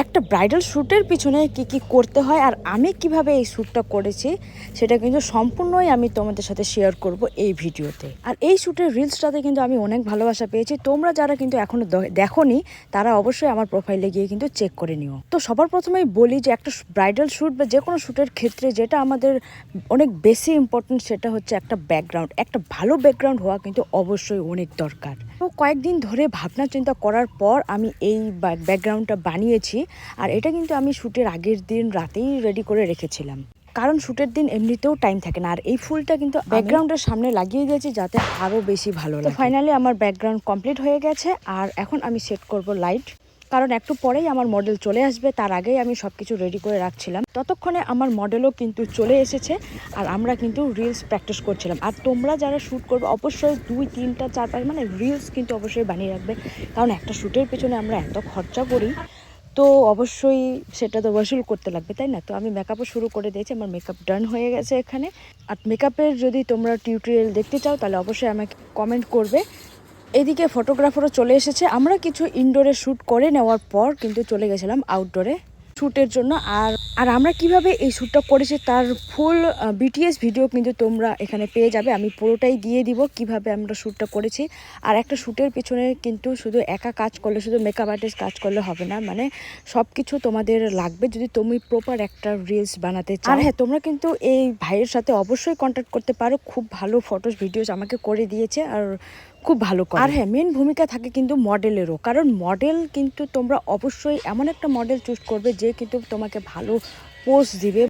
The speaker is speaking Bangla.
একটা ব্রাইডাল শ্যুটের পিছনে কি কি করতে হয় আর আমি কিভাবে এই শ্যুটটা করেছি সেটা কিন্তু সম্পূর্ণই আমি তোমাদের সাথে শেয়ার করব এই ভিডিওতে। আর এই শ্যুটের রিলসটাতে কিন্তু আমি অনেক ভালোবাসা পেয়েছি। তোমরা যারা কিন্তু এখনো দেখোনি তারা অবশ্যই আমার প্রোফাইলে গিয়ে কিন্তু চেক করে নিও। তো সবার প্রথমেই বলি যে একটা ব্রাইডাল শ্যুট বা যে কোনো শ্যুটের ক্ষেত্রে যেটা আমাদের অনেক বেশি ইম্পর্টেন্ট সেটা হচ্ছে একটা ব্যাকগ্রাউন্ড। একটা ভালো ব্যাকগ্রাউন্ড হওয়া কিন্তু অবশ্যই অনেক দরকার। তো কয়েকদিন ধরে ভাবনা চিন্তা করার পর আমি এই ব্যাকগ্রাউন্ডটা বানিয়েছি। আর এটা কিন্তু আমি শ্যুটের আগের দিন রাতেই রেডি করে রেখেছিলাম, কারণ শ্যুটের দিন এমনিতেও টাইম থাকে না। আর এই ফুলটা কিন্তু ব্যাকগ্রাউন্ডের সামনে লাগিয়ে দিয়েছি যাতে আরও বেশি ভালো লাগে। ফাইনালি আমার ব্যাকগ্রাউন্ড কমপ্লিট হয়ে গেছে। আর এখন আমি সেট করব লাইট, কারণ একটু পরেই আমার মডেল চলে আসবে। তার আগেই আমি সব কিছু রেডি করে রাখছিলাম। ততক্ষণে আমার মডেলও কিন্তু চলে এসেছে আর আমরা কিন্তু রিলস প্র্যাকটিস করছিলাম। আর তোমরা যারা শ্যুট করবে অবশ্যই 2, 3টা 4, 5 মানে রিলস কিন্তু অবশ্যই বানিয়ে রাখবে, কারণ একটা শ্যুটের পেছনে আমরা এত খরচা করি, তো অবশ্যই সেটা তো ওয়াসুল করতে লাগবে, তাই না? তো আমি মেকআপও শুরু করে দিয়েছি, আমার মেকআপ ডান হয়ে গেছে এখানে। আর মেকআপের যদি তোমরা টিউটোরিয়াল দেখতে চাও তাহলে অবশ্যই আমাকে কমেন্ট করবে। এদিকে ফটোগ্রাফারও চলে এসেছে। আমরা কিছু ইনডোরে শ্যুট করে নেওয়ার পর কিন্তু চলে গেছিলাম আউটডোরে শ্যুটের জন্য। আর আমরা কিভাবে এই শ্যুটটা করেছি তার ফুল বিটিএস ভিডিও কিন্তু তোমরা এখানে পেয়ে যাবে। আমি পুরোটাই দিয়ে দিব কিভাবে আমরা শ্যুটটা করেছি। আর একটা শ্যুটের পিছনে কিন্তু শুধু একা কাজ করলে, শুধু মেকআপ আর্টিস্ট কাজ করলে হবে না, মানে সব কিছু তোমাদের লাগবে যদি তুমি প্রপার একটা রিলস বানাতে চাও। আর হ্যাঁ, তোমরা কিন্তু এই ভাইয়ের সাথে অবশ্যই কন্ট্যাক্ট করতে পারো। খুব ভালো ফটোস ভিডিওস আমাকে করে দিয়েছে আর খুব ভালো করে। আর হ্যাঁ, মেন ভূমিকা থাকে কিন্তু মডেলেরও, কারণ মডেল কিন্তু তোমরা অবশ্যই এমন একটা মডেল চুজ করবে যে কিন্তু তোমাকে ভালো পোজ দিবে।